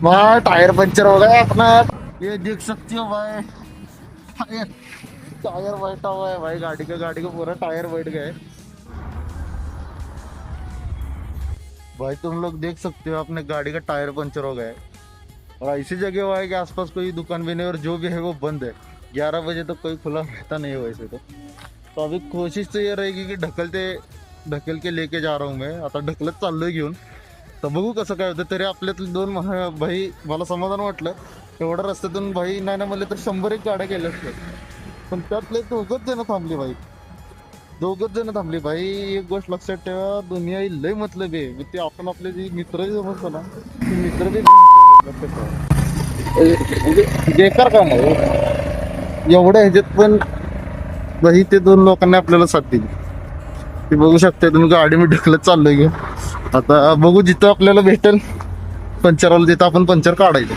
भाई tyre puncture हो गया अपना। ये देख सकते हो भाई, टायर टायर बैठा हुआ है भाई, गाड़ी का पूरा टायर बैठ गया है। भाई तुम लोग देख सकते हो अपने गाड़ी का टायर पंचर हो गया है। और ऐसी जगह हुआ है कि आसपास कोई दुकान भी नहीं, और जो भी है वो बंद है। 11 बजे तक कोई खुला रहता नहीं है वैसे तो अभी कोशिश तो ये रहेगी की ढकल के लेके जा रहा हूँ मैं आता, ढकलत चाललोय घेऊन। तर बघू कसं काय होतं. तरी आपल्यातले दोन भाई मला समाधान वाटलं. एवढ्या रस्त्यातून भाई नाही ना म्हणले तर 100 एक गाड्या गेल्या असतात, पण त्यातले दोघच जण थांबले भाई. एक गोष्ट लक्षात ठेवा, दुनिया ही लय मतलब आहे. ते आपण आपले जे मित्र समजतो ना, ते मित्र बी लक्षात ठेवा. म्हणजे बेकार काम आहे एवढ्या ह्याच्यात पण. भाई ते दोन लोकांनी आपल्याला साथ दिली. ते बघू शकता तुम्ही, गाडी मी ढकलत चाललोय घेऊन. आता बघू जिथं आपल्याला भेटेल पंचरवाला, तिथं आपण पंचर काढायचं.